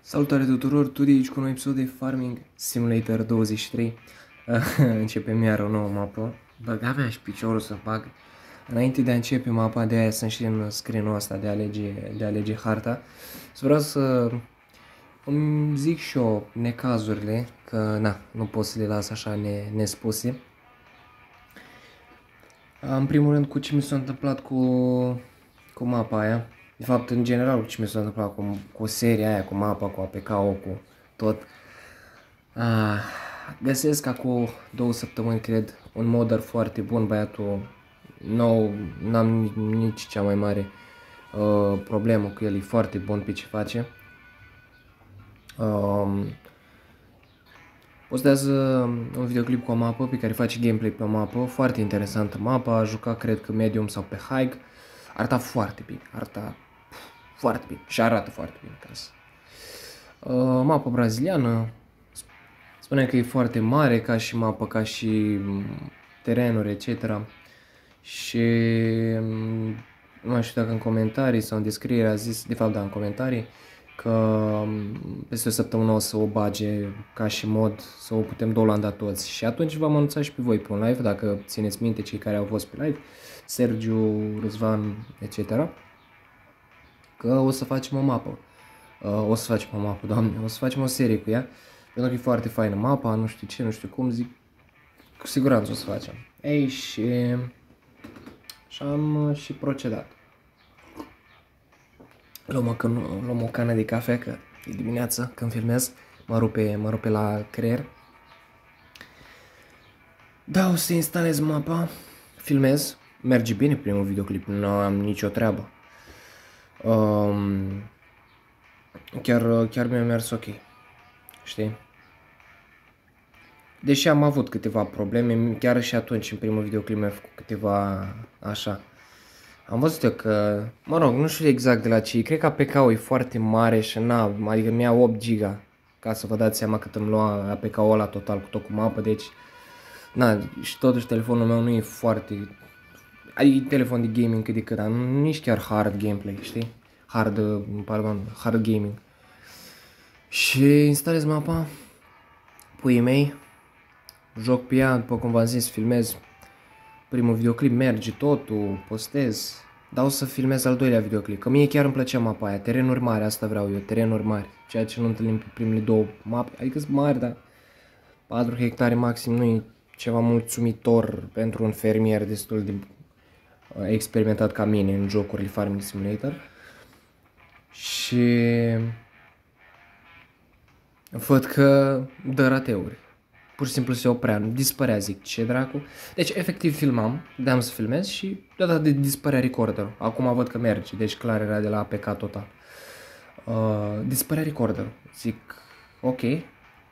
Salutare tuturor, tu de aici cu un episod de Farming Simulator 23. Începem iar o nouă mapă. Băga mea și piciorul să bag. Înainte de a începe mapa, de aia sunt și în screen-ul ăsta de a alege harta. Să vreau să îmi zic și eu necazurile, că na, nu pot să le las așa nespuse. În primul rând, cu ce mi s-a întâmplat cu mapa aia. De fapt, în general, cu ce mi s-a întâmplat cu seria aia, cu mapa, cu APK-ul, cu tot. Găsesc acum 2 săptămâni, cred, un modder foarte bun, băiatul nou, n-am nici cea mai mare problemă cu el, e foarte bun pe ce face. Postează un videoclip cu o mapă pe care face gameplay pe o mapă, foarte interesantă mapa, a jucat cred că medium sau pe high, arăta foarte bine, foarte bine și arată foarte bine acasă. Mapa braziliană, spune că e foarte mare ca și mapă, ca și terenuri, etc. Și nu mai știu dacă în comentarii sau în descriere a zis, de fapt da, în comentarii, că peste o săptămână o să o bage ca și mod să o putem dolanda toți. Și atunci v-am anunțat și pe voi pe un live, dacă țineți minte cei care au fost pe live, Sergiu, Răzvan, etc. Că o să facem o mapă. Doamne, o să facem o serie cu ea. Pentru că e foarte faină mapa, nu știu ce, nu știu cum, zic, cu siguranță o să facem. Ei, și am și procedat. Luăm o cană de cafea, că e dimineață când filmez, mă rupe la creier. Da, o să instalez mapa, filmez, merge bine primul videoclip, nu am nicio treabă. Chiar mi-a mers ok, știi? Deși am avut câteva probleme, chiar și atunci în primul videoclip mi-a făcut câteva așa. Am văzut eu că, mă rog, nu știu exact de la ce, cred că APK-ul e foarte mare și adică mi-a 8 giga, ca să vă dați seama cât îmi lua APK-ul ăla total cu tot cu mapă, deci, na, și totuși telefonul meu nu e foarte, adică e telefon de gaming cât de cât, dar nici chiar hard gameplay, știi? Hard gaming. Și instalez mapa, puii mei, joc pe ea, după cum v-am zis, filmez primul videoclip, merge totul, postez, dar o să filmez al doilea videoclip, că mie chiar îmi plăcea mapa aia, terenuri mari, asta vreau eu, terenuri mari, ceea ce nu întâlnim pe primele 2 mape, adică sunt mari, dar 4 hectare maxim nu e ceva mulțumitor pentru un fermier destul de experimentat ca mine în jocurile Farming Simulator. Și văd că dă rateuri. Pur și simplu se oprea, dispărea, zic, ce dracu. Deci, efectiv, filmam, deam să filmez și deodată dispărea recorderul. Acum văd că merge, deci clar era de la APK total. Dispărea recorderul. Zic, ok,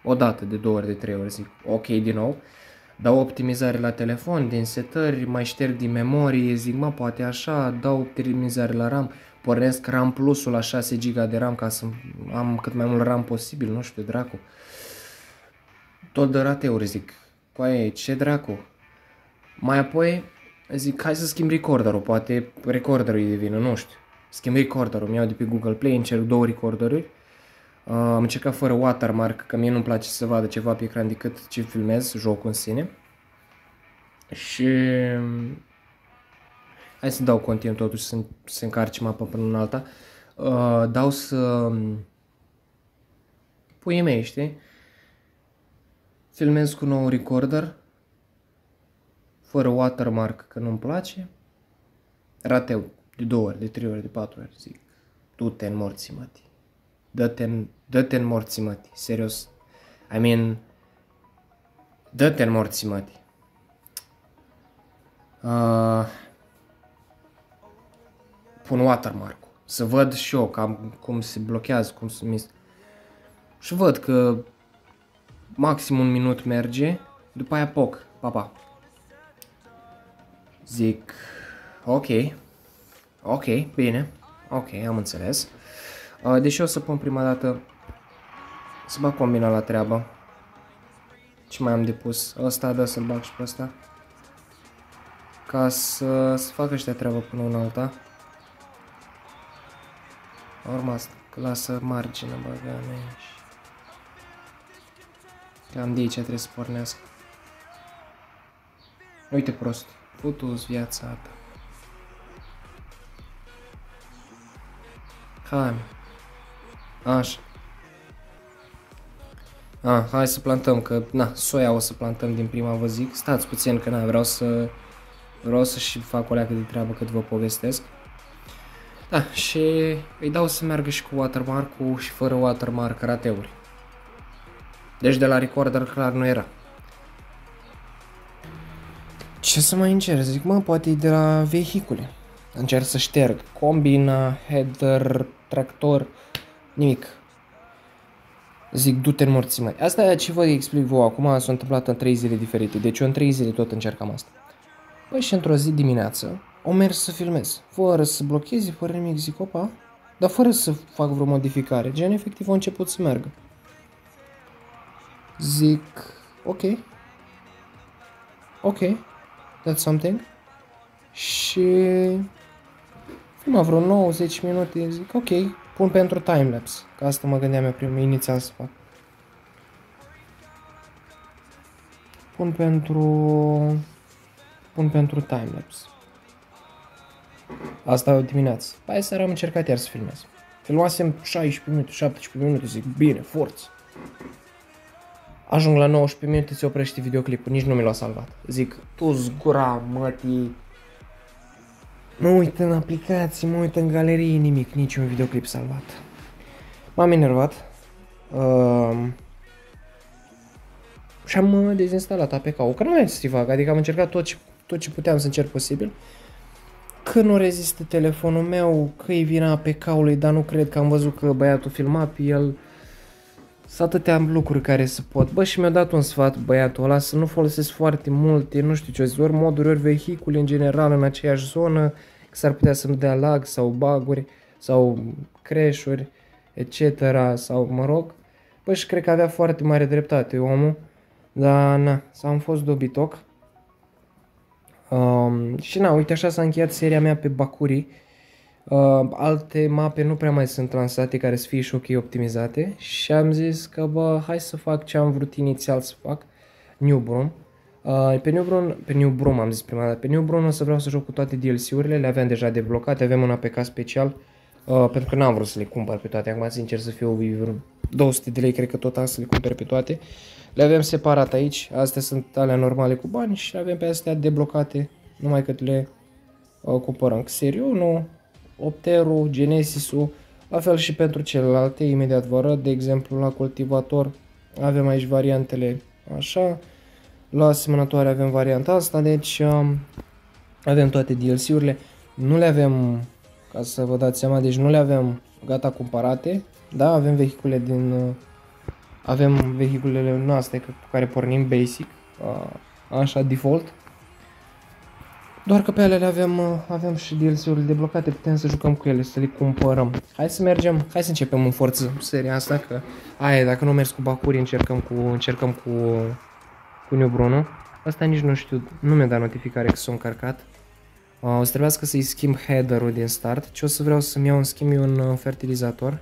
o dată, de 2 ori, de 3 ori, zic, ok din nou. Dau optimizare la telefon, din setări, mai șterg din memorie, zic, mă, poate așa, dau optimizare la RAM, pornesc RAM plusul la 6 GB de RAM ca să am cât mai mult RAM posibil, nu știu, dracu. Tot de rateuri, zic, coaie, ce dracu. Mai apoi, zic, hai să schimb recorderul, poate recorderul e de vină, nu știu. Schimb recorderul, mi-iau de pe Google Play, încerc 2 recorderuri. Am încercat fără watermark, că mie nu-mi place să vadă ceva pe ecran decât ce filmez, jocul în sine. Și hai să dau continuu totuși să se încarce mapa până în alta. Dau să puii mei, știi? Filmez cu nou recorder, fără watermark, că nu-mi place. Rateu de 2 ori, de 3 ori, de 4 ori, zic, du-te în morții mătii. Dă-te în morții mătii, serios. I mean, dă-te în morții mătii. Pun watermark-ul, să văd și eu cam cum se blochează, cum se mis. Și văd că maxim 1 minut merge, după aia poc, papa. Zic, ok, bine, ok, am înțeles. Deși o să pun prima dată să bag combina la treabă. Ce mai am de pus? Ăsta, da, să-l bag și pe ăsta. Ca să facă ăștia treabă până în alta. Urma asta. Că lasă margină, băga mea. Cam de aici trebuie să pornească. Uite prost. Putu-ți viața ta. Hai, mă. Așa. Hai să plantăm, că, na, soia o să plantăm din prima, vă zic. Stați puțin, că, na, vreau să și fac o leacă de treabă cât vă povestesc. Da, și îi dau să meargă și cu watermark-ul și fără watermark rateuri. Deci de la recorder clar nu era. Ce să mai încerc? Zic, mă, poate e de la vehicule. Încerc să șterg combina, header, tractor, nimic. Zic, du-te în morții măi. Asta e ce vă explic vouă acum, s-a întâmplat în 3 zile diferite. Deci eu în 3 zile tot încercam asta. Păi și într-o zi dimineață, o mers să filmez. Fără să blocheze, fără nimic, zic, opa. Dar fără să fac vreo modificare. Gen, efectiv, a început să meargă. Zic, ok. Ok. That's something. Și filma vreo 90 minute, zic, ok, pun pentru timelapse. Că asta mă gândeam eu inițial să fac. Pun pentru timelapse. Asta o dimineață. Păi seara am încercat iar să filmez. Filmasem 16 minute, 17 minute, zic, bine, forță. Ajung la 19 minute, se oprește videoclipul, nici nu mi l-a salvat. Zic, tu zgura, mătii. Mă uit în aplicații, mă uit în galerie, nimic, niciun videoclip salvat. M-am enervat. Și am dezinstalat APK-ul, că nu mai să fac, adică am încercat tot ce puteam să încerc posibil. Că nu rezistă telefonul meu, că e vina APK-ului, dar nu cred că am văzut că băiatul filma pe el. Sunt atâtea lucruri care se pot. Bă, și mi-a dat un sfat băiatul ăla să nu folosesc foarte multe, nu știu ce, ori moduri, ori vehicule în general în aceeași zonă, că s-ar putea să-mi dea lag sau bug-uri sau crash-uri, etc. sau mă rog. Bă, și cred că avea foarte mare dreptate omul, dar na, s-am fost dobitoc. Și na, uite așa s-a încheiat seria mea pe Bakuri. Alte mape nu prea mai sunt lansate care să fie și ok optimizate și am zis că bă, hai să fac ce am vrut inițial să fac, New Broom. Pe New Broom am zis prima dată, pe New Broom o să vreau să joc cu toate DLC-urile, le aveam deja deblocate, avem un APK special, pentru că n-am vrut să le cumpăr pe toate, acum sincer să fiu 200 de lei, cred că tot am să le cumpăr pe toate. Le avem separat aici, astea sunt alea normale cu bani și le avem pe astea deblocate, numai cât le cumpărăm. Serie 1, Opteru, Genesis-ul, la fel și pentru celelalte, imediat vă arăt, de exemplu la cultivator avem aici variantele așa, la asemănătoare avem varianta asta, deci avem toate DLC-urile, nu le avem, ca să vă dați seama, deci nu le avem gata cumpărate, da, avem vehiculele noastre cu care pornim basic, așa default. Doar că pe alea avem și DLC-urile deblocate, putem să jucăm cu ele, să le cumpărăm. Hai să mergem, hai să începem în forță seria asta, că aia, dacă nu mergi cu Bakuri, încercăm cu New Bruno. Asta nici nu știu, nu mi-a dat notificare că s-a încărcat. O să trebuiască să-i schimb header-ul din start. Ce o să vreau să-mi iau în schimb e un fertilizator.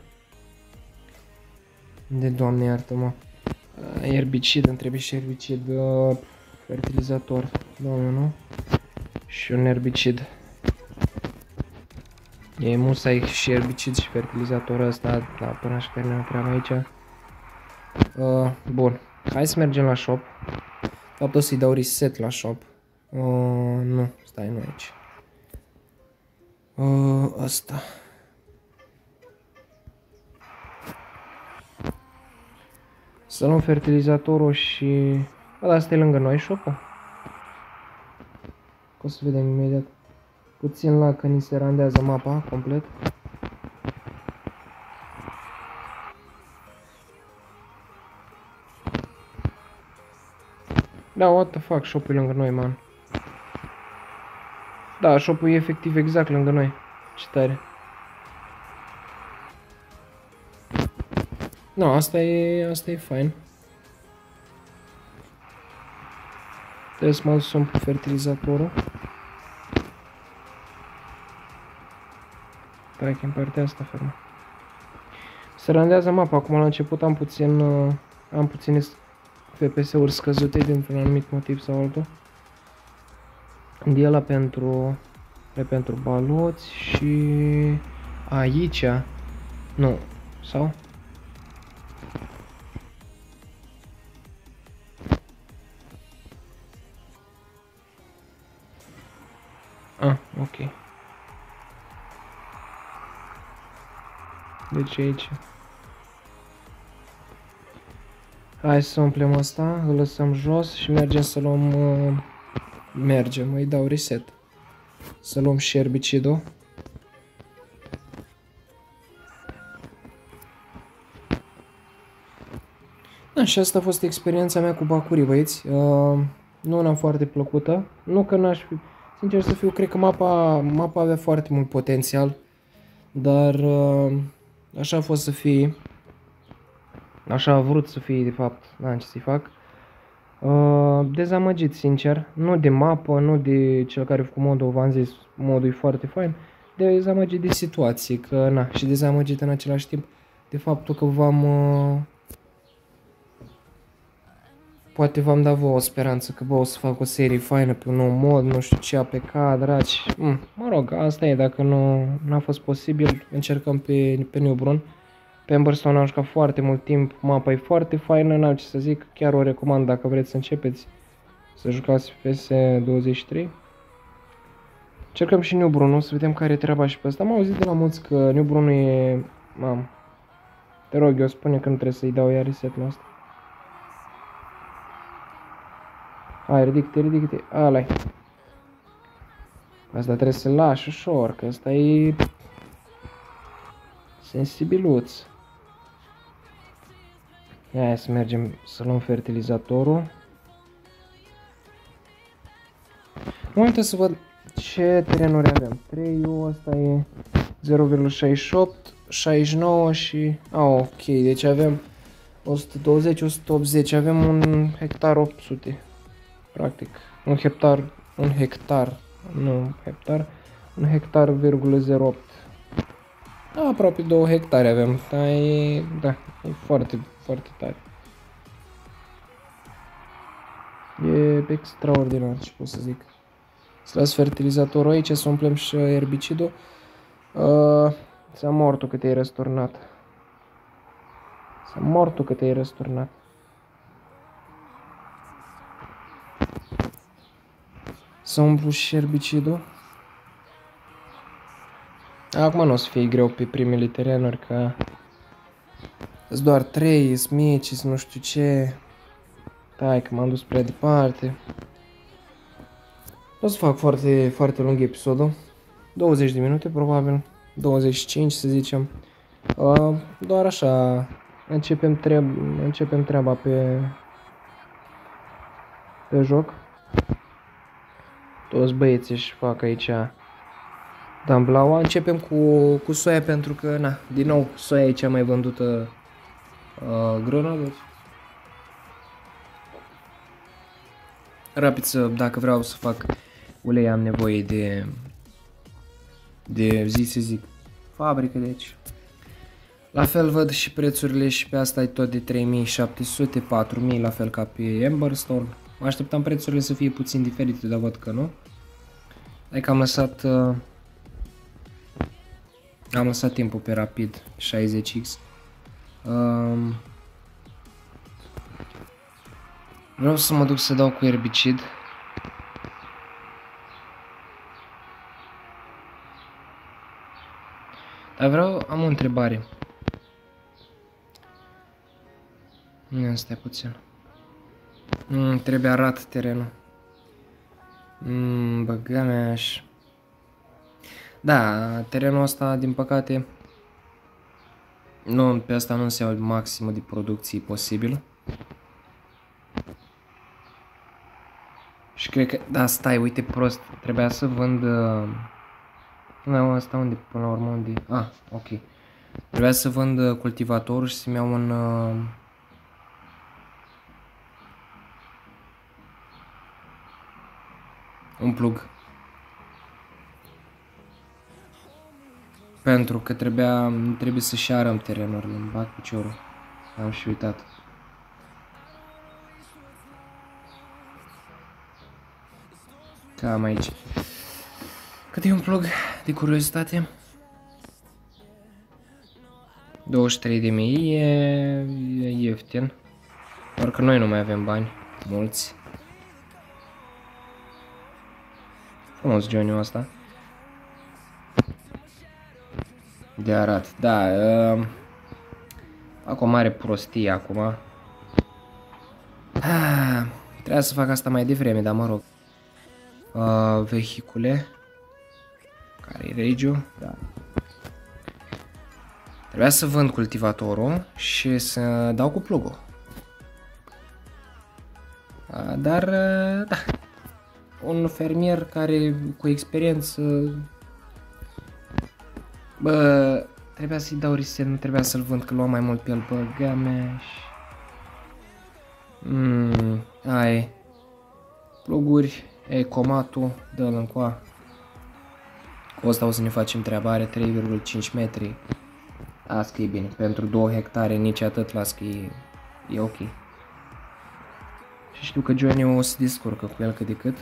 De Doamne iartă-mă. Erbicid, îmi trebuie și erbicid, fertilizator, doamne, nu? Și un erbicid. E musai și erbicid și fertilizatorul ăsta, da, până și termină treaba aici. Bun, hai să mergem la shop. De fapt o să-i dau reset la shop. Nu, stai, nu aici. Ăsta. Să luăm fertilizatorul și... Asta e lângă noi shop-ul. O să vedem imediat. Puțin la că ni se randează mapa complet. Da, what the fuck, shop-ul e lângă noi, man. Da, shop-ul e efectiv exact lângă noi. Ce tare. No, asta e fine. Trebuie să mă lăsăm pe fertilizatorul. Trec în partea asta, fermă. Se randează mapa. Acum la început am puține FPS-uri scăzute dintr-un anumit motiv sau altul. De la pentru baloți și aici nu, sau? Ok. Deci aici. Hai să umplem asta, îl lăsăm jos și mergem să luăm... mergem, îi dau reset. Să luăm și erbicidul. Și asta a fost experiența mea cu bacurii, băieți. Nu una foarte plăcută. Nu că n-aș fi... Sincer să fiu, cred că mapa avea foarte mult potențial. Dar așa a fost să fie. Așa a vrut să fie, de fapt. N-am ce să-i fac. Dezamăgit, sincer. Nu de mapă, nu de cel care a făcut modul, v-am zis, modul e foarte fain. Dezamăgit de situație, că na, și dezamăgit în același timp de faptul că poate v-am dat vouă o speranță că o să fac o serie faină pe un nou mod, nu știu ce, APK, draci. Mă rog, asta e, dacă nu a fost posibil, încercăm pe Newbrun. Pe Emberstone am jucat foarte mult timp, mapa e foarte faină, n-am ce să zic, chiar o recomand dacă vreți să începeți să jucați PS23. Încercăm și Newbrun, să vedem care e treaba și pe asta. Am auzit de la mulți că Newbrun e... Te rog, eu spune că nu trebuie să-i dau iar reset la asta. Hai, ridică-te, ăla-i. Asta trebuie să-l lași ușor, că asta e... sensibiluț. Ia să mergem să luăm fertilizatorul. În momentul să văd ce terenuri avem. 3U, asta e 0,68, 69 și... ok, deci avem 120, 180, avem un hectar 800. Practic, un hectar,08. Aproape 2 hectare avem, dar e foarte, foarte tare. E extraordinar, ce pot să zic. Să las fertilizatorul aici, să umplem și erbicidul. S-a mortul cât e răsturnat. Să umplu și erbicidul. Acum nu o să fie greu pe primele terenuri, că sunt doar 3, sunt mici, nu știu ce. Hai că m-am dus prea departe. O să fac foarte, foarte lung episodul. 20 de minute, probabil. 25, să zicem. Doar așa începem treaba pe joc. Toți băieții își fac aici damblaua. Începem cu soia, pentru că, na, din nou, soia e cea mai vândută grână, deci. Rapid dacă vreau să fac ulei, am nevoie de să zic, fabrică, deci. La fel văd și prețurile și pe asta e tot de 3700, 4000, la fel ca pe Emberstone. Mă așteptam prețurile să fie puțin diferite, dar văd că nu. Adică am lăsat timpul pe rapid 60x. Vreau să mă duc să dau cu erbicid. Dar am o întrebare. Stai puțin. Trebuie arat terenul. Băga mea și... Da, terenul ăsta, din păcate, nu, pe asta nu se iau maximul de producție posibil. Și cred că... Da, stai, uite prost. Trebuia să vând... Nu, asta unde, până la urmă, unde... Ok. Trebuia să vând cultivatorul și să-mi iau un plug. Pentru că trebuie să-și arăm terenurile, îmi bag piciorul. Am și uitat. Cam aici. Cât e un plug de curiozitate? 23.000 e ieftin. Doar că noi nu mai avem bani. Mulți. Frumos Johnny-ul ăsta. De arat. Da. Fac o mare prostie acum. Trebuia să fac asta mai devreme, dar mă rog. Vehicule. Care e Regio? Da. Trebuia să vând cultivatorul și să dau cu plugul. Dar, da. Un fermier care cu experiență... Bă, trebuia să-i dau reset, nu trebuia să-l vând, că luam mai mult pe el, bă, gameș. Ai. Pluguri, Ecomatul, dă-l încoa. Cu ăsta o să ne facem treaba, are 3,5 metri. Las că e bine, pentru 2 hectare nici atât, las că e ok. Și știu că Johnny o să descurcă cu el cât de cât.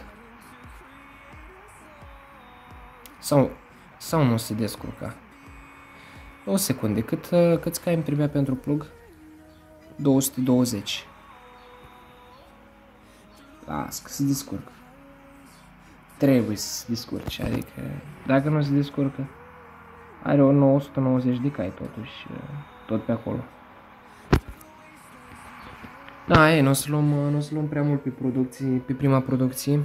Sau nu se descurca. O secunde, câți cai îmi trebuia pentru plug? 220. Las că se descurcă. Trebuie să se descurce, adică dacă nu se descurcă, are o 990 de cai totuși, tot pe acolo. Da, nu o să luăm prea mult pe producții, pe prima producție.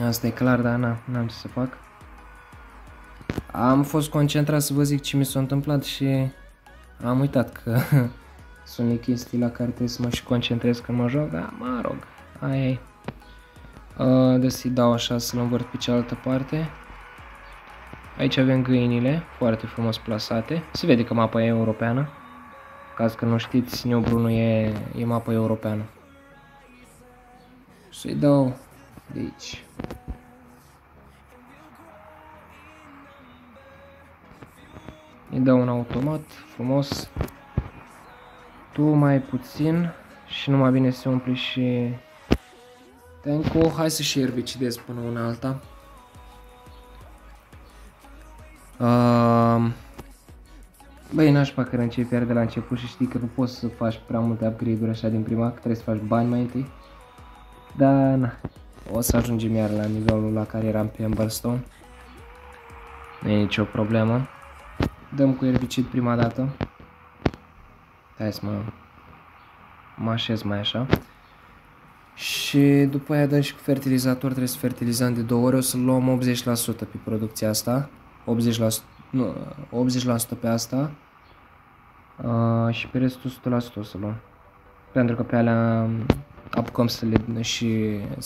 Asta e clar, dar n-am ce să fac. Am fost concentrat să vă zic ce mi s-a întâmplat și am uitat că sunt chestii la care trebuie să mă și concentrez când mă joc, dar mă rog, aia e. Deci să-i dau așa să-l învârt pe cealaltă parte. Aici avem găinile, foarte frumos plasate. Se vede că mapa e europeană. Caz că nu știți, New Bruno e mapa europeană. Să-i dau de aici. Îi dau un automat, frumos. Tu mai puțin și numai bine se umple și tank-ul. Hai să și erbicidez până una alta. Băi, nașpa că începi iar de la început și știi că nu poți să faci prea multe upgrade-uri așa din prima, că trebuie să faci bani mai întâi. Dar, na, o să ajungem iar la nivelul la care eram pe Emberstone. Nu e nicio problemă. Dăm cu erbicid prima dată. Hai să mă așez mai așa. Și după aia dăm și cu fertilizator, trebuie să fertilizăm de 2 ori. O să luăm 80% pe producția asta. 80% pe asta. Și pe restul 100% o să luăm. Pentru că pe alea apucăm să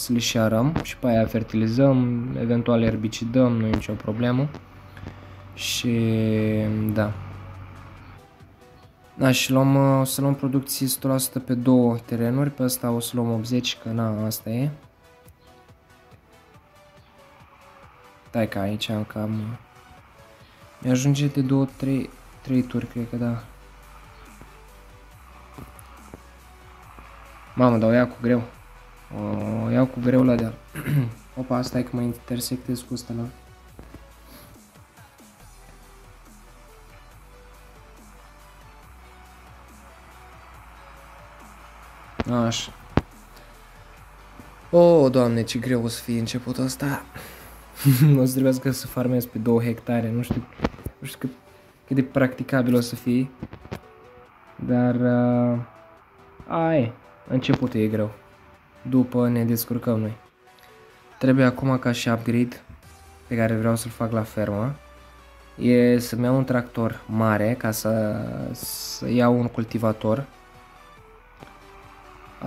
le și arăm. Și pe aia fertilizăm, eventual erbicidăm, nu e nicio problemă. Și da. Da, și o să luăm producție 100% pe 2 terenuri. Pe asta o să luăm 80, că na, asta e. Stai că aici am cam... Mi-ajunge de 3 turi, cred că da. Mamă, dar o iau cu greu. O iau cu greu la deal. Opa, stai că mă intersectez cu ăsta, la. Așa. O, Doamne, ce greu o să fie începutul ăsta. O să trebuiască să farmez pe 2 hectare, nu știu cât de practicabil o să fie. Dar, începutul e greu. După ne descurcăm noi. Trebuie acum ca și upgrade pe care vreau să-l fac la fermă. E să-mi iau un tractor mare ca să iau un cultivator.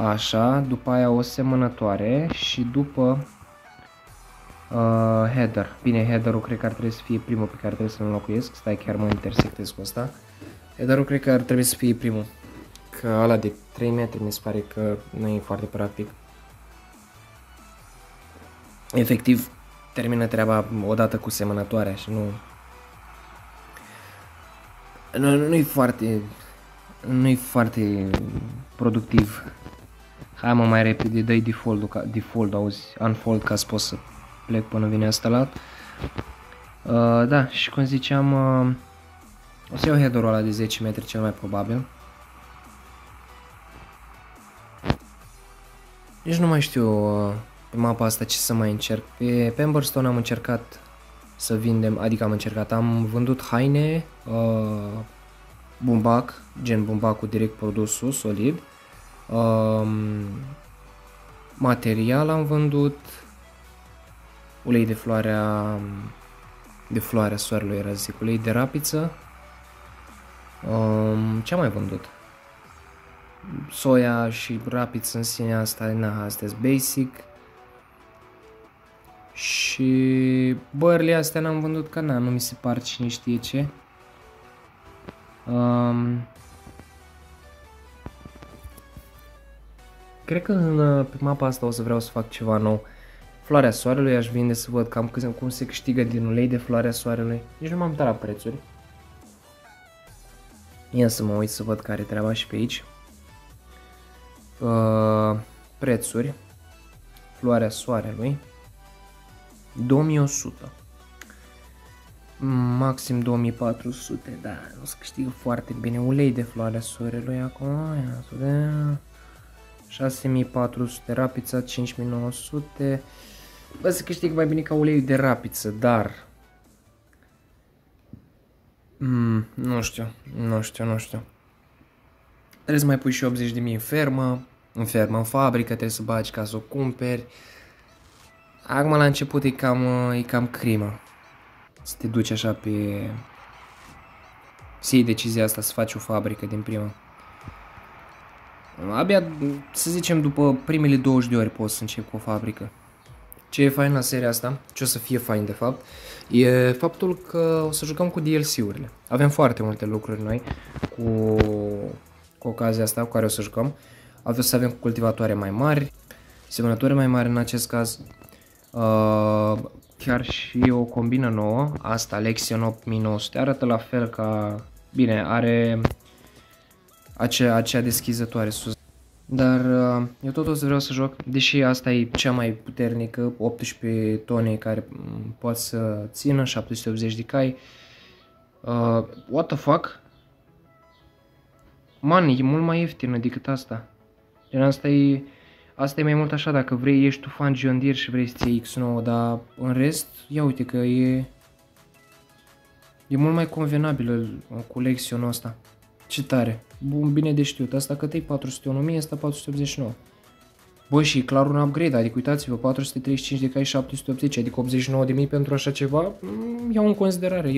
Așa, după aia o semănătoare și după header. Bine, headerul cred că ar trebui să fie primul pe care trebuie să-l înlocuiesc. Stai, chiar mă intersectez cu asta. Headerul cred că ar trebui să fie primul. Că ăla de 3 metri mi se pare că nu e foarte practic. Efectiv, termină treaba odată cu semănătoarea și nu Nu-i foarte productiv. Hai mă mai repede, dă-i default, auzi, unfold ca să pot să plec până vine asta la alt. Da, și cum ziceam, o să iau header-ul ăla de 10 metri cel mai probabil. Nici nu mai știu pe mapa asta ce să mai încerc. Pe Pemberstone am încercat să vindem, adică am vândut haine, bumbac, gen bumbacul direct produsul, solid. Material am vândut, ulei de floarea soarelui, era zic, ulei de rapiță. Ce am mai vândut? Soia și rapiță în sine, astea basic. Și bările astea n-am vândut că nu mi se par cine știe ce. Cred că pe mapa asta o să vreau să fac ceva nou. Floarea soarelui aș vinde să văd cam cum se câștigă din ulei de floarea soarelui. Nici nu m-am uitat la prețuri. Ia să mă uit să văd care e treaba și pe aici. Prețuri. Floarea soarelui. 2100. Maxim 2400. Da, o să câștigă foarte bine. Ulei de floarea soarelui acum. Ia să vedem. 6400 rapița, 5900. Bă, să câștig mai bine ca uleiul de rapiță, dar nu știu. Trebuie să mai pui și 80.000 în fabrică, trebuie să bagi ca să o cumperi. Acum la început e cam crimă să te duci așa pe... să iei decizia asta să faci o fabrică din prima. Abia, să zicem, după primele 20 de ori poți să încep cu o fabrică. Ce e fain la seria asta, ce o să fie fain de fapt, e faptul că o să jucăm cu DLC-urile. Avem foarte multe lucruri noi cu ocazia asta cu care o să jucăm. O să avem cultivatoare mai mari, semănători mai mari în acest caz. Chiar și o combină nouă, asta Lexion 8900, arată la fel ca... Bine, are acea deschizătoare sus. Dar eu tot o să vreau să joc, deși asta e cea mai puternică, 18 tone care poate să țină, 780 de cai. What the fuck? Man, e mult mai ieftină decât asta. Gen, asta e mai mult așa, dacă vrei, ești tu fan John Deere și vrei să iei X9, dar în rest, ia uite că e mult mai convenabilă cu Lexionul ăsta. Ce tare. Bun, bine de știut. Asta cât e? 401.000, asta 489. Bă, și e clar un upgrade, adică uitați-vă, 435 de cai, 780, adică 89.000 pentru așa ceva, iau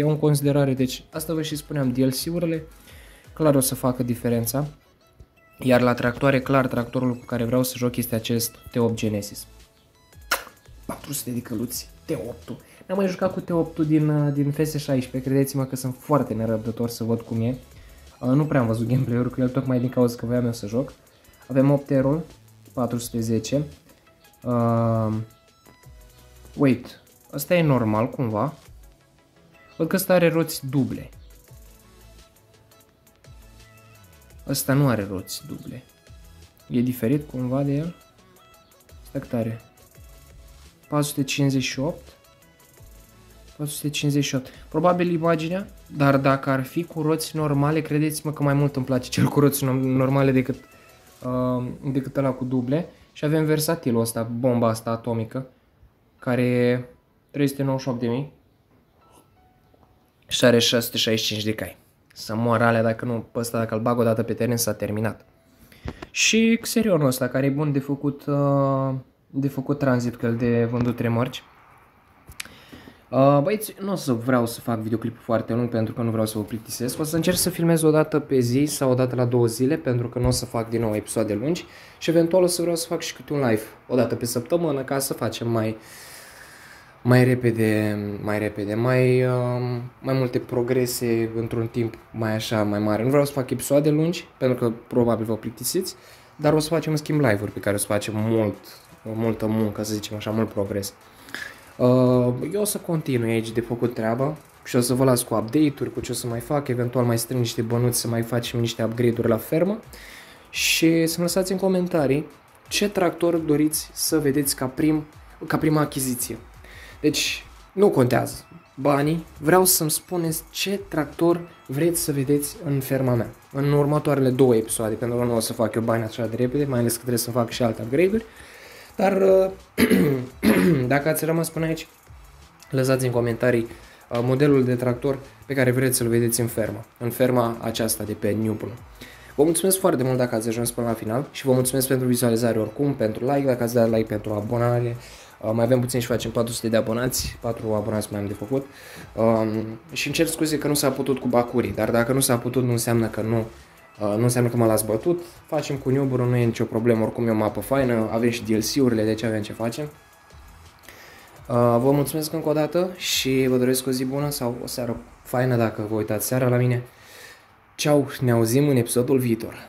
în considerare, deci asta vă și spuneam, DLC-urile, clar o să facă diferența. Iar la tractoare, clar, tractorul cu care vreau să joc este acest T8 Genesis. 400 de căluți, T8-ul. N-am mai jucat cu T8-ul din FS16, credeți-mă că sunt foarte nerăbdător să văd cum e. Nu prea am văzut gameplay-uri cu el, tocmai din cauza că voiam eu să joc. Avem 8 erol, 410. Wait, ăsta e normal cumva? Văd că ăsta are roți duble. Ăsta nu are roți duble. E diferit cumva de el? Asta cât are? 458. 458. Probabil imaginea, dar dacă ar fi cu roți normale, credeți-mă că mai mult îmi place cel cu roți normale decât ăla cu duble. Și avem versatilul ăsta, bomba asta atomică, care e 398.000 și are 665 de cai. Să moară alea, dacă nu, pe ăsta dacă îl bag o dată pe teren s-a terminat. Și Xerionul ăsta, care e bun de făcut tranzit, că el de vândut remorci. Băieți, nu o să vreau să fac videoclipul foarte lung pentru că nu vreau să vă plictisesc. O să încerc să filmez o dată pe zi sau o dată la 2 zile pentru că nu o să fac din nou episoade lungi. Și eventual o să vreau să fac și câte un live o dată pe săptămână ca să facem mai repede, mai multe progrese într-un timp mai mare. Nu vreau să fac episoade lungi pentru că probabil vă plictisiți, dar o să facem în schimb live-uri pe care o să facem multă muncă, să zicem așa, mult progres. Eu o să continui aici de făcut treaba și o să vă las cu update-uri, cu ce o să mai fac, eventual mai strâng niște bănuți să mai facem niște upgrade-uri la fermă și să-mi lăsați în comentarii ce tractor doriți să vedeți ca prima achiziție. Deci, nu contează banii, vreau să-mi spuneți ce tractor vreți să vedeți în ferma mea. În următoarele 2 episoade, pentru că nu o să fac eu bani așa de repede, mai ales că trebuie să fac și alte upgrade-uri. Dar dacă ați rămas până aici, lăsați în comentarii modelul de tractor pe care vreți să-l vedeți în ferma aceasta de pe Newport. Vă mulțumesc foarte mult dacă ați ajuns până la final și vă mulțumesc pentru vizualizare oricum, pentru like, dacă ați dat like, pentru abonare. Mai avem puțin și facem 400 de abonați, 4 abonați mai am de făcut. Și îmi cer scuze că nu s-a putut cu bacurii, dar dacă nu s-a putut nu înseamnă că nu înseamnă că mă las bătut. Facem cu Newboro, nu e nicio problemă, oricum e o mapă faină, avem și DLC-urile, deci avem ce facem. Vă mulțumesc încă o dată și vă doresc o zi bună sau o seară faină dacă vă uitați seara la mine. Ciao, ne auzim în episodul viitor.